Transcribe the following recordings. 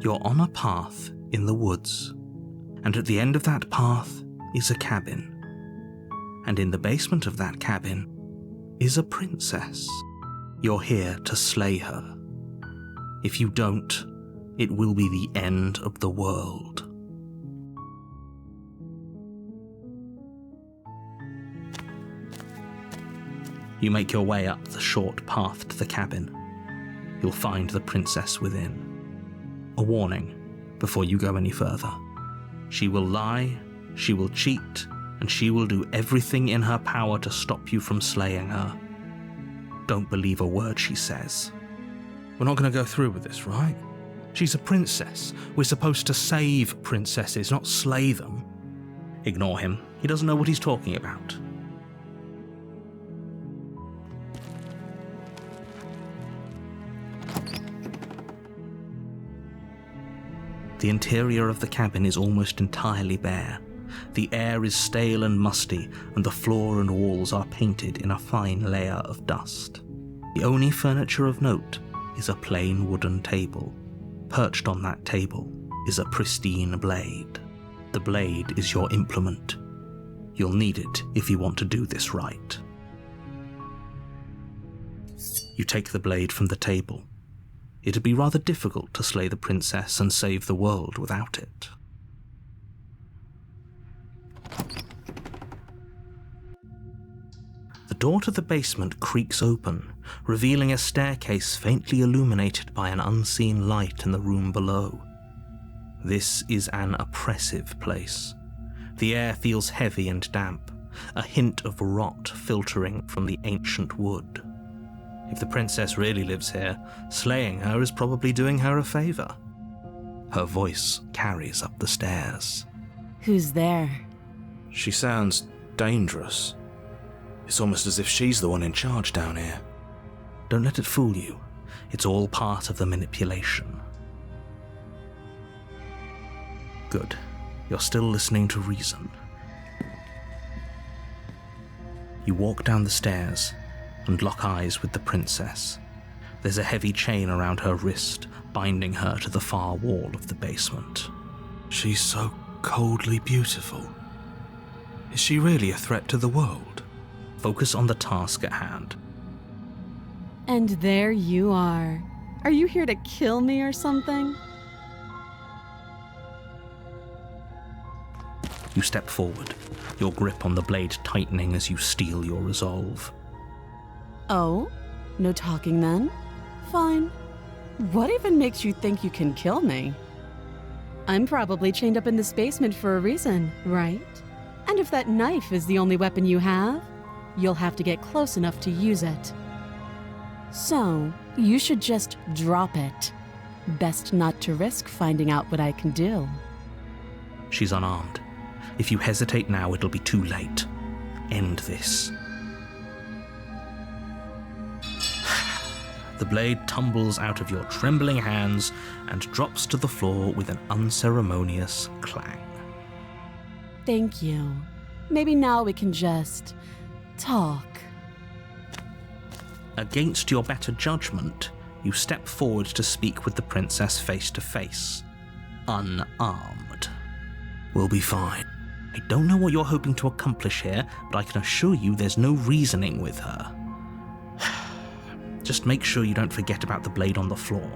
You're on a path in the woods, and at the end of that path is a cabin. And in the basement of that cabin is a princess. You're here to slay her. If you don't, it will be the end of the world. You make your way up the short path to the cabin. You'll find the princess within. A warning before you go any further. She will lie, she will cheat, and she will do everything in her power to stop you from slaying her. Don't believe a word she says. We're not going to go through with this, right? She's a princess. We're supposed to save princesses, not slay them. Ignore him. He doesn't know what he's talking about. The interior of the cabin is almost entirely bare. The air is stale and musty, and the floor and walls are painted in a fine layer of dust. The only furniture of note is a plain wooden table. Perched on that table is a pristine blade. The blade is your implement. You'll need it if you want to do this right. You take the blade from the table. It'd be rather difficult to slay the princess and save the world without it. The door to the basement creaks open, revealing a staircase faintly illuminated by an unseen light in the room below. This is an oppressive place. The air feels heavy and damp, a hint of rot filtering from the ancient wood. If the princess really lives here, slaying her is probably doing her a favor. Her voice carries up the stairs. Who's there? She sounds dangerous. It's almost as if she's the one in charge down here. Don't let it fool you. It's all part of the manipulation. Good. You're still listening to reason. You walk down the stairs and lock eyes with the princess. There's a heavy chain around her wrist, binding her to the far wall of the basement. She's so coldly beautiful. Is she really a threat to the world? Focus on the task at hand. And there you are. Are you here to kill me or something? You step forward, your grip on the blade tightening as you steel your resolve. Oh? No talking then? Fine. What even makes you think you can kill me? I'm probably chained up in this basement for a reason, right? And if that knife is the only weapon you have, you'll have to get close enough to use it. So, you should just drop it. Best not to risk finding out what I can do. She's unarmed. If you hesitate now, it'll be too late. End this. The blade tumbles out of your trembling hands and drops to the floor with an unceremonious clang. Thank you. Maybe now we can just talk. Against your better judgment, you step forward to speak with the princess face to face, unarmed. We'll be fine. I don't know what you're hoping to accomplish here, but I can assure you there's no reasoning with her. Just make sure you don't forget about the blade on the floor.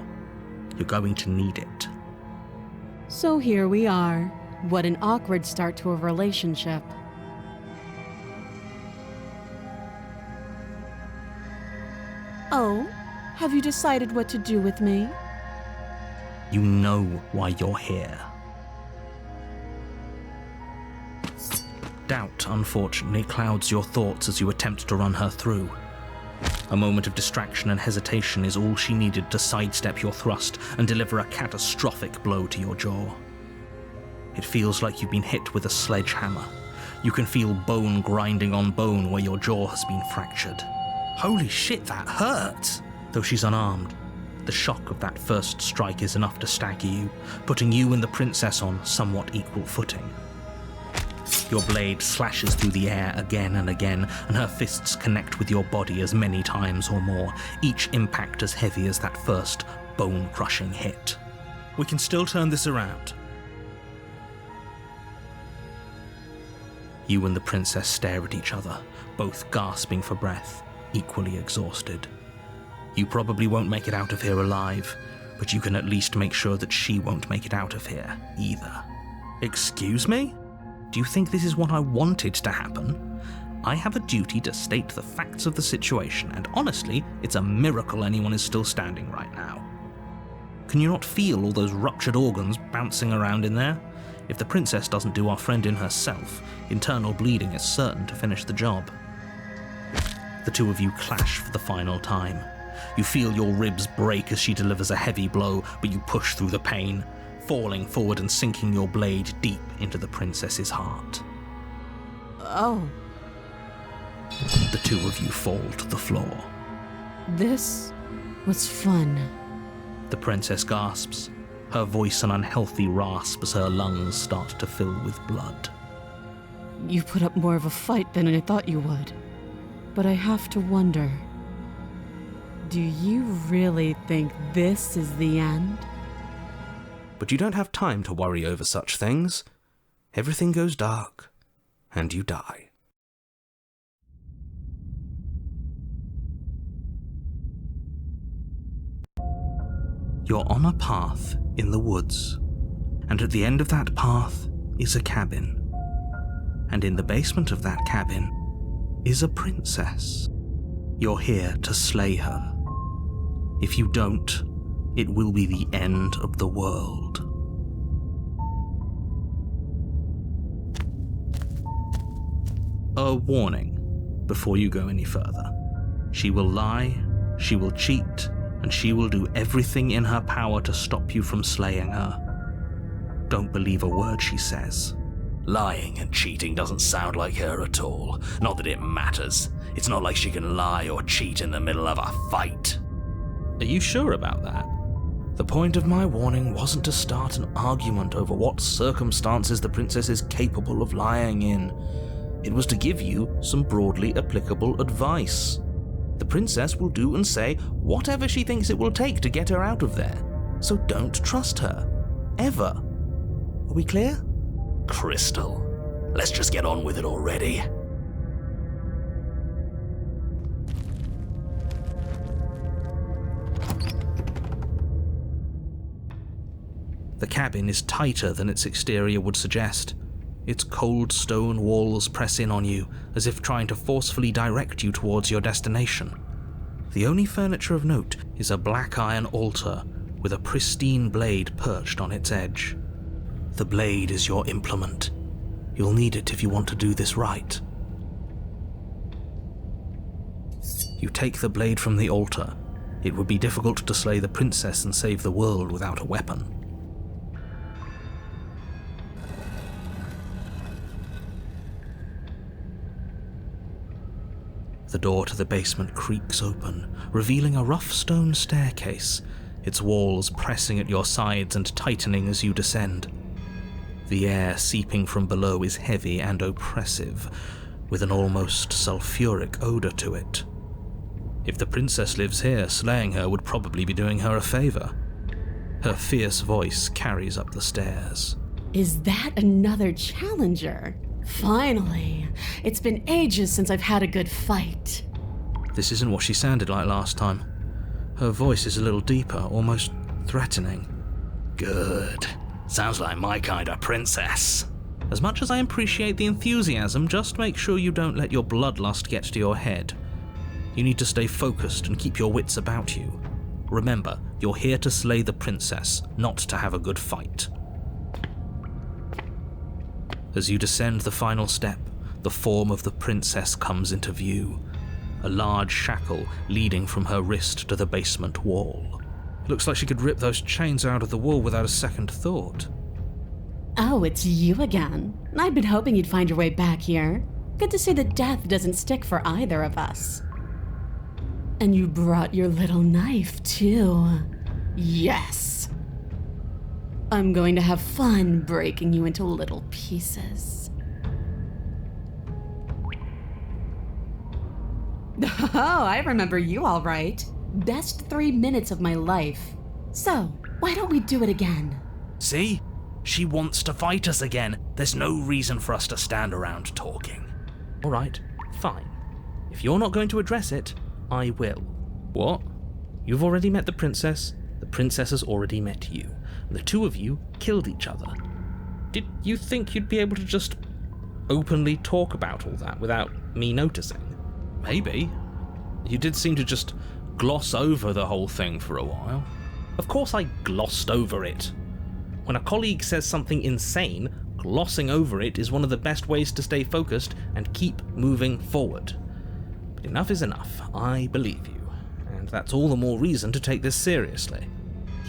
You're going to need it. So here we are. What an awkward start to a relationship. Oh, have you decided what to do with me? You know why you're here. Doubt, unfortunately, clouds your thoughts as you attempt to run her through. A moment of distraction and hesitation is all she needed to sidestep your thrust and deliver a catastrophic blow to your jaw. It feels like you've been hit with a sledgehammer. You can feel bone grinding on bone where your jaw has been fractured. Holy shit, that hurt! Though she's unarmed, the shock of that first strike is enough to stagger you, putting you and the princess on somewhat equal footing. Your blade slashes through the air again and again, and her fists connect with your body as many times or more, each impact as heavy as that first bone-crushing hit. We can still turn this around. You and the princess stare at each other, both gasping for breath, equally exhausted. You probably won't make it out of here alive, but you can at least make sure that she won't make it out of here either. Excuse me? Do you think this is what I wanted to happen? I have a duty to state the facts of the situation, and honestly, it's a miracle anyone is still standing right now. Can you not feel all those ruptured organs bouncing around in there? If the princess doesn't do our friend in herself, internal bleeding is certain to finish the job. The two of you clash for the final time. You feel your ribs break as she delivers a heavy blow, but you push through the pain, falling forward and sinking your blade deep into the princess's heart. Oh. The two of you fall to the floor. This was fun. The princess gasps, her voice an unhealthy rasp as her lungs start to fill with blood. You put up more of a fight than I thought you would. But I have to wonder, do you really think this is the end? But you don't have time to worry over such things. Everything goes dark, and you die. You're on a path in the woods, and at the end of that path is a cabin. And in the basement of that cabin is a princess. You're here to slay her. If you don't, it will be the end of the world. A warning before you go any further. She will lie, she will cheat, and she will do everything in her power to stop you from slaying her. Don't believe a word she says. Lying and cheating doesn't sound like her at all. Not that it matters. It's not like she can lie or cheat in the middle of a fight. Are you sure about that? The point of my warning wasn't to start an argument over what circumstances the princess is capable of lying in. It was to give you some broadly applicable advice. The princess will do and say whatever she thinks it will take to get her out of there. So don't trust her. Ever. Are we clear? Crystal, let's just get on with it already. The cabin is tighter than its exterior would suggest. Its cold stone walls press in on you, as if trying to forcefully direct you towards your destination. The only furniture of note is a black iron altar with a pristine blade perched on its edge. The blade is your implement. You'll need it if you want to do this right. You take the blade from the altar. It would be difficult to slay the princess and save the world without a weapon. The door to the basement creaks open, revealing a rough stone staircase, its walls pressing at your sides and tightening as you descend. The air seeping from below is heavy and oppressive, with an almost sulfuric odor to it. If the princess lives here, slaying her would probably be doing her a favor. Her fierce voice carries up the stairs. Is that another challenger? Finally! It's been ages since I've had a good fight. This isn't what she sounded like last time. Her voice is a little deeper, almost threatening. Good. Sounds like my kind of princess. As much as I appreciate the enthusiasm, just make sure you don't let your bloodlust get to your head. You need to stay focused and keep your wits about you. Remember, you're here to slay the princess, not to have a good fight. As you descend the final step, the form of the princess comes into view, a large shackle leading from her wrist to the basement wall. It looks like she could rip those chains out of the wall without a second thought. Oh, it's you again. I'd been hoping you'd find your way back here. Good to see that death doesn't stick for either of us. And you brought your little knife, too. Yes! I'm going to have fun breaking you into little pieces. Oh, I remember you all right. Best 3 minutes of my life. So, Why don't we do it again? See? She wants to fight us again. There's no reason for us to stand around talking. All right, fine. If you're not going to address it, I will. What? You've already met the princess has already met you, and the two of you killed each other. Did you think you'd be able to just openly talk about all that without me noticing? Maybe. You did seem to just gloss over the whole thing for a while. Of course I glossed over it. When a colleague says something insane, glossing over it is one of the best ways to stay focused and keep moving forward. But enough is enough, I believe you, and that's all the more reason to take this seriously.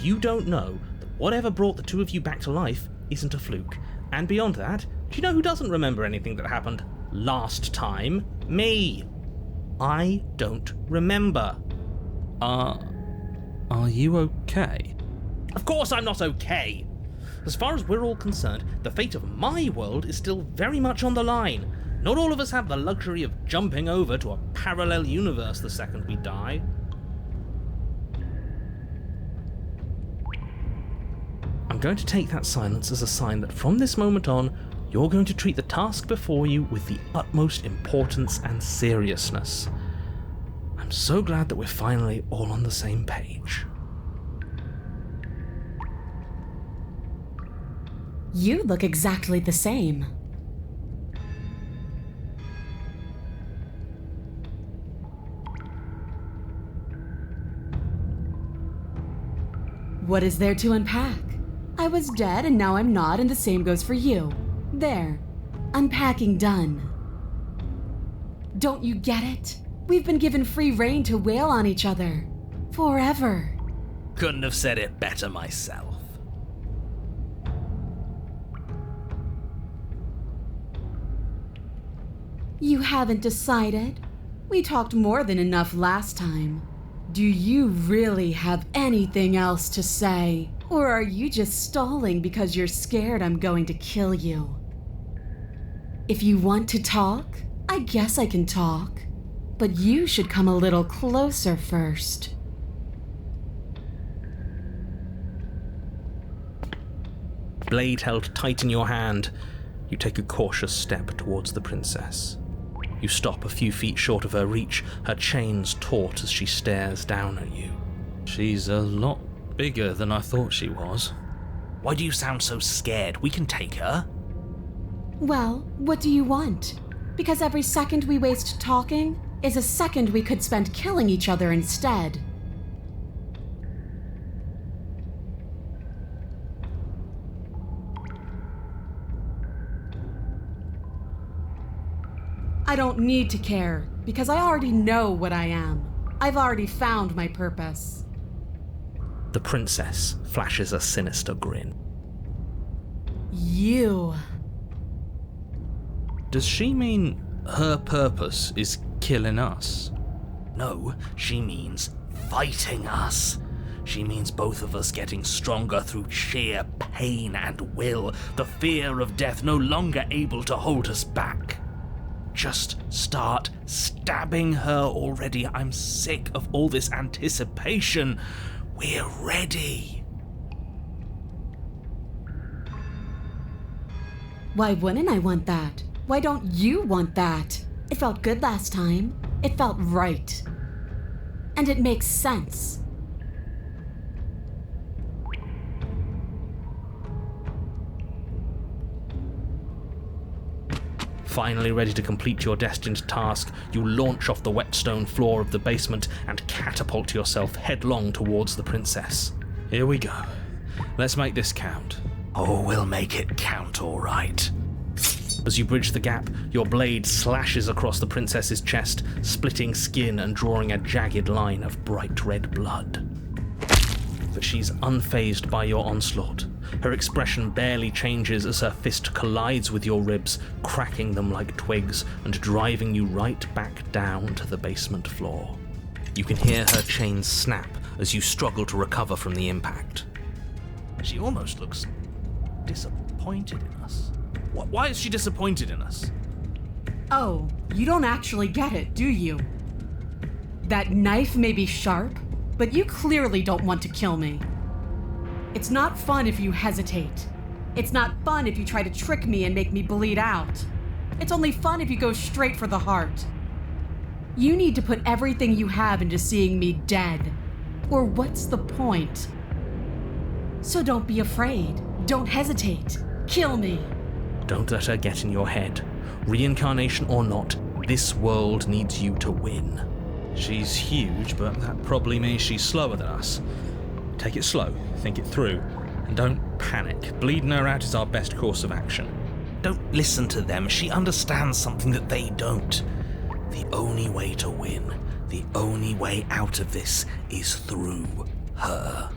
You don't know that whatever brought the two of you back to life isn't a fluke, and beyond that, do you know who doesn't remember anything that happened last time? Me! I don't remember. Are you okay? Of course I'm not okay! As far as we're all concerned, the fate of my world is still very much on the line. Not all of us have the luxury of jumping over to a parallel universe the second we die. I'm going to take that silence as a sign that from this moment on, you're going to treat the task before you with the utmost importance and seriousness. I'm so glad that we're finally all on the same page. You look exactly the same. What is there to unpack? I was dead and now I'm not, and the same goes for you. There. Unpacking done. Don't you get it? We've been given free rein to wail on each other. Forever. Couldn't have said it better myself. You haven't decided? We talked more than enough last time. Do you really have anything else to say? Or are you just stalling because you're scared I'm going to kill you? If you want to talk, I guess I can talk. But you should come a little closer first. Blade held tight in your hand, you take a cautious step towards the princess. You stop a few feet short of her reach, her chains taut as she stares down at you. She's a lot bigger than I thought she was. Why do you sound so scared? We can take her. Well, what do you want? Because every second we waste talking is a second we could spend killing each other instead. I don't need to care, because I already know what I am. I've already found my purpose. The princess flashes a sinister grin. You. Does she mean her purpose is killing us? No, she means fighting us. She means both of us getting stronger through sheer pain and will, the fear of death no longer able to hold us back. Just start stabbing her already. I'm sick of all this anticipation. We're ready. Why wouldn't I want that? Why don't you want that? It felt good last time. It felt right. And it makes sense. Finally ready to complete your destined task, you launch off the whetstone floor of the basement and catapult yourself headlong towards the princess. Here we go. Let's make this count. Oh, we'll make it count, all right. As you bridge the gap, your blade slashes across the princess's chest, splitting skin and drawing a jagged line of bright red blood. But she's unfazed by your onslaught. Her expression barely changes as her fist collides with your ribs, cracking them like twigs and driving you right back down to the basement floor. You can hear her chains snap as you struggle to recover from the impact. She almost looks disappointed in us. Why is she disappointed in us? Oh, you don't actually get it, do you? That knife may be sharp, but you clearly don't want to kill me. It's not fun if you hesitate. It's not fun if you try to trick me and make me bleed out. It's only fun if you go straight for the heart. You need to put everything you have into seeing me dead. Or what's the point? So don't be afraid. Don't hesitate. Kill me. Don't let her get in your head. Reincarnation or not, this world needs you to win. She's huge, but that probably means she's slower than us. Take it slow, think it through, and don't panic. Bleeding her out is our best course of action. Don't listen to them. She understands something that they don't. The only way to win, the only way out of this is through her.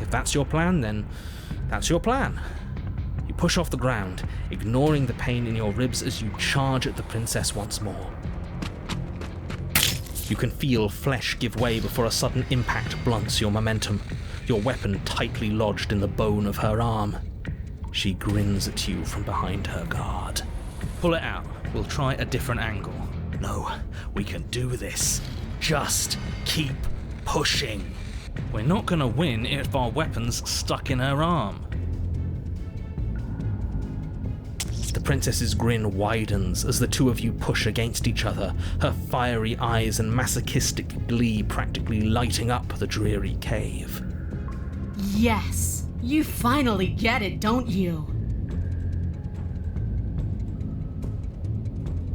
If that's your plan, then that's your plan. You push off the ground, ignoring the pain in your ribs as you charge at the princess once more. You can feel flesh give way before a sudden impact blunts your momentum, your weapon tightly lodged in the bone of her arm. She grins at you from behind her guard. Pull it out. We'll try a different angle. No, we can do this. Just keep pushing. We're not gonna win if our weapon's stuck in her arm. The princess's grin widens as the two of you push against each other, her fiery eyes and masochistic glee practically lighting up the dreary cave. Yes, you finally get it, don't you?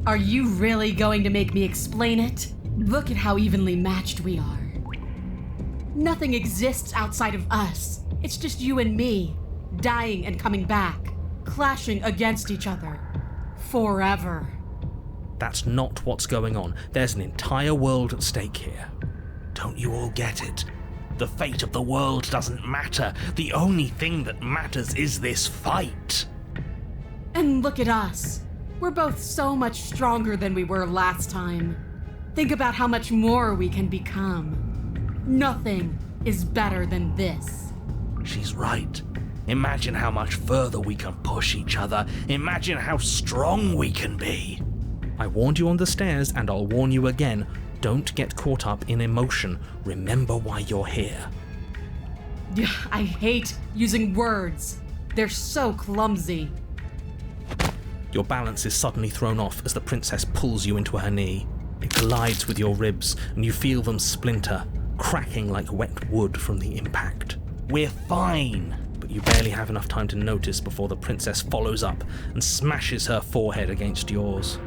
Are you really going to make me explain it? Look at how evenly matched we are. Nothing exists outside of us. It's just you and me, dying and coming back, clashing against each other. Forever. That's not what's going on. There's an entire world at stake here. Don't you all get it? The fate of the world doesn't matter. The only thing that matters is this fight. And look at us. We're both so much stronger than we were last time. Think about how much more we can become. Nothing is better than this. She's right. Imagine how much further we can push each other. Imagine how strong we can be. I warned you on the stairs, and I'll warn you again. Don't get caught up in emotion. Remember why you're here. I hate using words. They're so clumsy. Your balance is suddenly thrown off as the princess pulls you into her knee. It collides with your ribs, and you feel them splinter, cracking like wet wood from the impact. We're fine. But you barely have enough time to notice before the princess follows up and smashes her forehead against yours.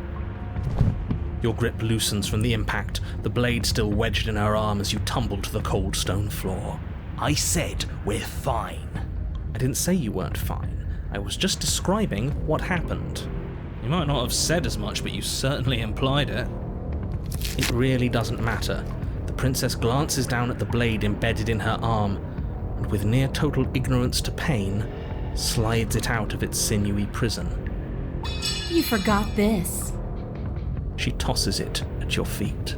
Your grip loosens from the impact, the blade still wedged in her arm as you tumble to the cold stone floor. I said we're fine. I didn't say you weren't fine. I was just describing what happened. You might not have said as much, but you certainly implied it. It really doesn't matter. The princess glances down at the blade embedded in her arm, and with near total ignorance to pain, slides it out of its sinewy prison. You forgot this. She tosses it at your feet.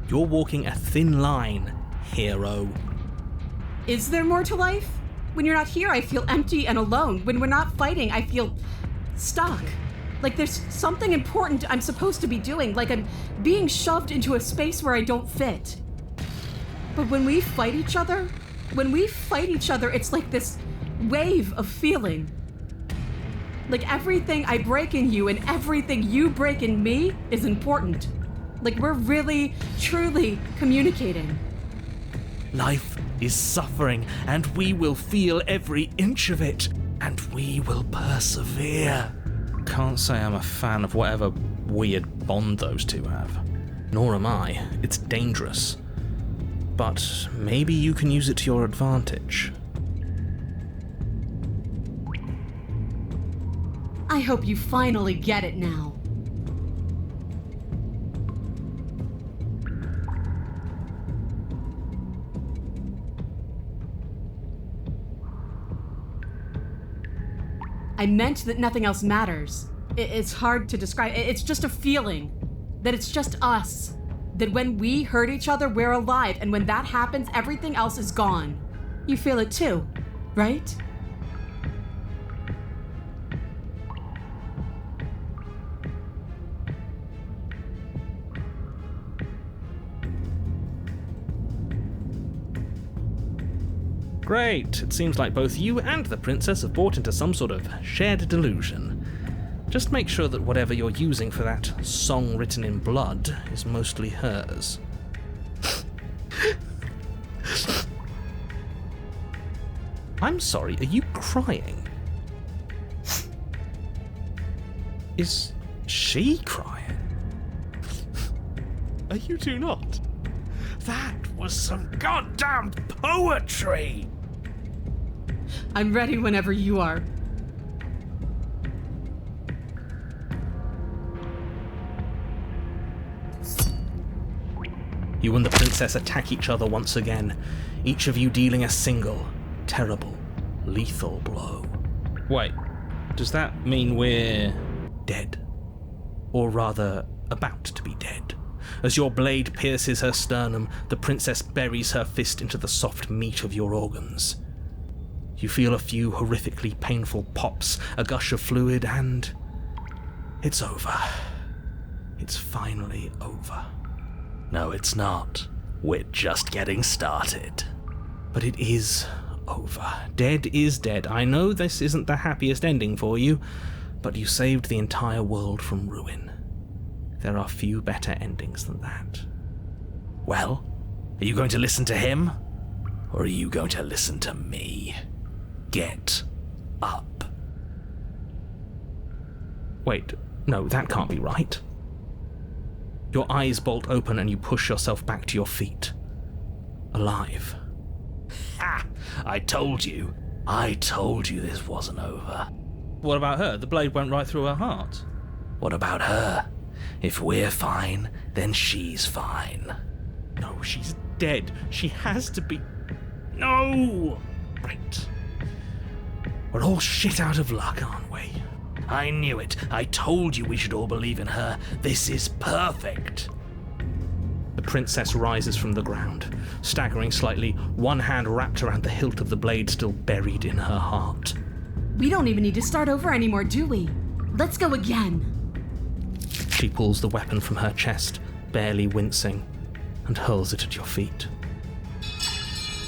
You're walking a thin line, hero. Is there more to life? When you're not here, I feel empty and alone. When we're not fighting, I feel stuck. Like there's something important I'm supposed to be doing, like I'm being shoved into a space where I don't fit. But when we fight each other, it's like this wave of feeling. Like everything I break in you and everything you break in me is important. Like we're really, truly communicating. Life is suffering, and we will feel every inch of it, and we will persevere. Can't say I'm a fan of whatever weird bond those two have. Nor am I. It's dangerous. But maybe you can use it to your advantage. I hope you finally get it now. I meant that nothing else matters. It's hard to describe. It's just a feeling. That it's just us. That when we hurt each other, we're alive. And when that happens, everything else is gone. You feel it too, right? Great. It seems like both you and the princess have bought into some sort of shared delusion. Just make sure that whatever you're using for that song written in blood is mostly hers. I'm sorry, are you crying? Is she crying? Are you two not? That was some goddamn poetry! I'm ready whenever you are. You and the princess attack each other once again, each of you dealing a single, terrible, lethal blow. Wait, does that mean we're dead? Or rather, about to be dead? As your blade pierces her sternum, the princess buries her fist into the soft meat of your organs. You feel a few horrifically painful pops, a gush of fluid, and it's over. It's finally over. No, it's not. We're just getting started. But it is over. Dead is dead. I know this isn't the happiest ending for you, but you saved the entire world from ruin. There are few better endings than that. Well, are you going to listen to him? Or are you going to listen to me? Get up. Wait, no, that can't be right. Your eyes bolt open and you push yourself back to your feet. Alive. Ha! I told you this wasn't over. What about her? The blade went right through her heart. What about her? If we're fine, then she's fine. No, she's dead. She has to be... No! Right. We're all shit out of luck, aren't we? I knew it. I told you we should all believe in her. This is perfect. The princess rises from the ground, staggering slightly, one hand wrapped around the hilt of the blade still buried in her heart. We don't even need to start over anymore, do we? Let's go again. She pulls the weapon from her chest, barely wincing, and hurls it at your feet.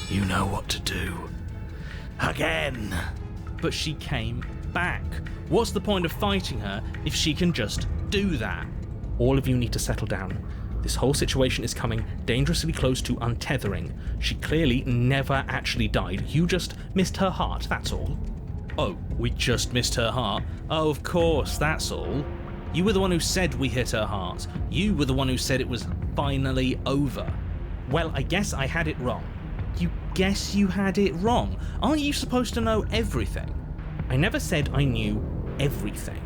You know what to do. Again! But she came back. What's the point of fighting her if she can just do that? All of you need to settle down. This whole situation is coming dangerously close to untethering. She clearly never actually died. You just missed her heart, that's all. Oh, we just missed her heart? Oh, of course, that's all. You were the one who said we hit her heart. You were the one who said it was finally over. Well, I guess I had it wrong. You guess you had it wrong? Aren't you supposed to know everything? I never said I knew everything.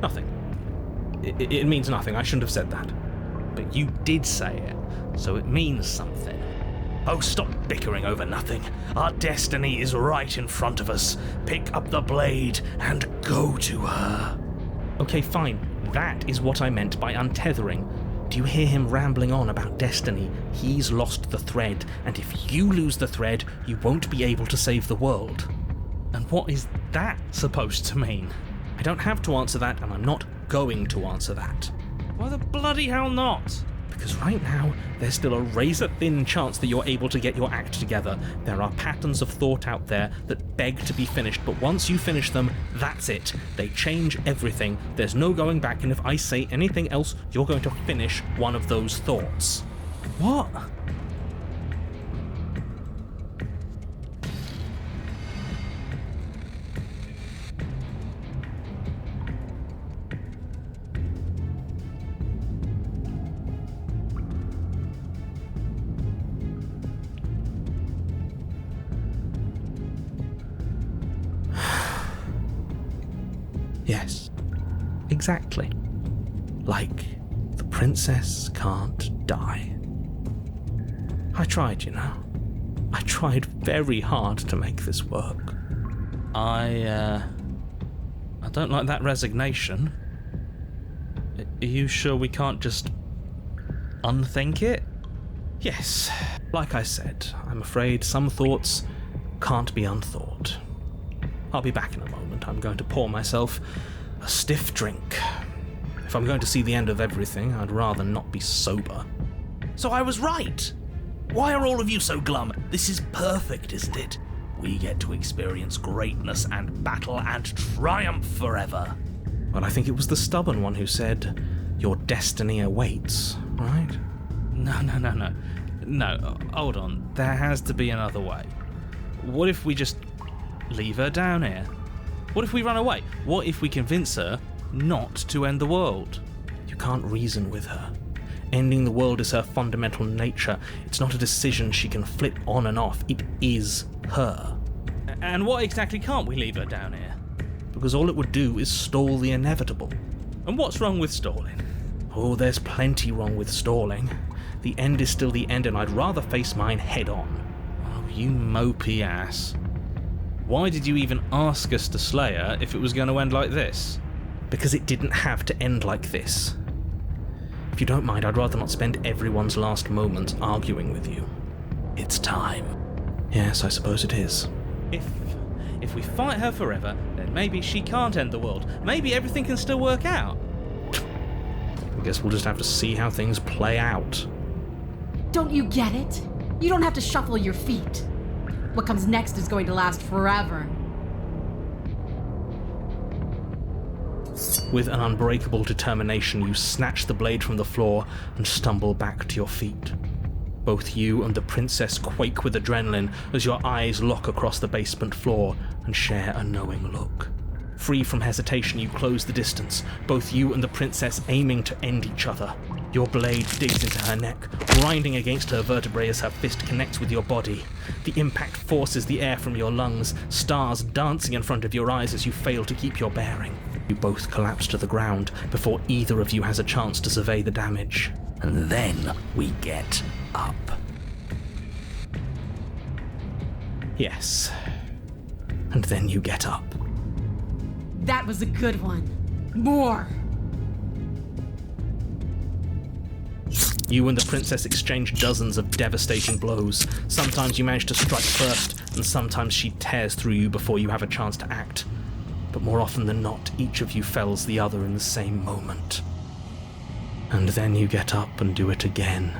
Nothing. It means nothing. I shouldn't have said that. But you did say it, so it means something. Oh, stop bickering over nothing. Our destiny is right in front of us. Pick up the blade and go to her. Okay, fine. That is what I meant by untethering. Do you hear him rambling on about destiny? He's lost the thread, and if you lose the thread, you won't be able to save the world. And what is that supposed to mean? I don't have to answer that, and I'm not going to answer that. Why the bloody hell not? Because right now, there's still a razor-thin chance that you're able to get your act together. There are patterns of thought out there that beg to be finished, but once you finish them, that's it. They change everything. There's no going back, and if I say anything else, you're going to finish one of those thoughts. What? Yes, exactly. Like, the princess can't die. I tried, you know. I tried very hard to make this work. I don't like that resignation. Are you sure we can't just unthink it? Yes, like I said, I'm afraid some thoughts can't be unthought. I'll be back in a moment. I'm going to pour myself a stiff drink. If I'm going to see the end of everything, I'd rather not be sober. So I was right. Why are all of you so glum? This is perfect, isn't it? We get to experience greatness and battle and triumph forever. Well, I think it was the stubborn one who said, your destiny awaits, right? No, hold on. There has to be another way. What if we just leave her down here? What if we run away? What if we convince her not to end the world? You can't reason with her. Ending the world is her fundamental nature. It's not a decision she can flip on and off. It is her. And what exactly can't we leave her down here? Because all it would do is stall the inevitable. And what's wrong with stalling? Oh, there's plenty wrong with stalling. The end is still the end, and I'd rather face mine head on. Oh, you mopey ass. Why did you even ask us to slay her if it was going to end like this? Because it didn't have to end like this. If you don't mind, I'd rather not spend everyone's last moments arguing with you. It's time. Yes, I suppose it is. If we fight her forever, then maybe she can't end the world. Maybe everything can still work out. I guess we'll just have to see how things play out. Don't you get it? You don't have to shuffle your feet. What comes next is going to last forever. With an unbreakable determination, you snatch the blade from the floor and stumble back to your feet. Both you and the princess quake with adrenaline as your eyes lock across the basement floor and share a knowing look. Free from hesitation, you close the distance, both you and the princess aiming to end each other. Your blade digs into her neck, grinding against her vertebrae as her fist connects with your body. The impact forces the air from your lungs, stars dancing in front of your eyes as you fail to keep your bearing. You both collapse to the ground before either of you has a chance to survey the damage. And then we get up. Yes. And then you get up. That was a good one. More! You and the princess exchange dozens of devastating blows. Sometimes you manage to strike first, and sometimes she tears through you before you have a chance to act. But more often than not, each of you fells the other in the same moment. And then you get up and do it again,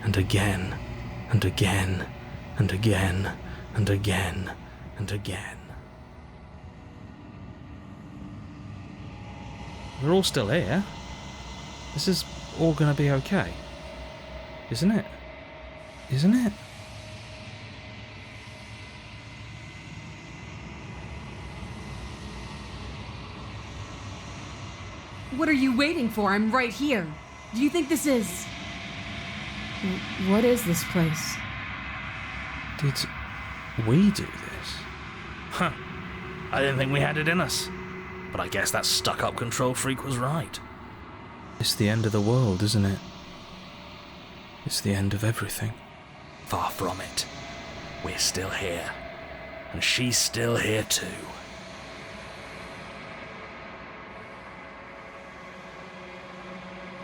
and again, and again, and again, and again, and again. We're all still here. This is all gonna be okay. Isn't it? Isn't it? What are you waiting for? I'm right here. Do you think this is... What is this place? Did we do this? Huh. I didn't think we had it in us. But I guess that stuck-up control freak was right. It's the end of the world, isn't it? It's the end of everything. Far from it. We're still here. And she's still here too.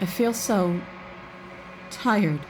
I feel so tired.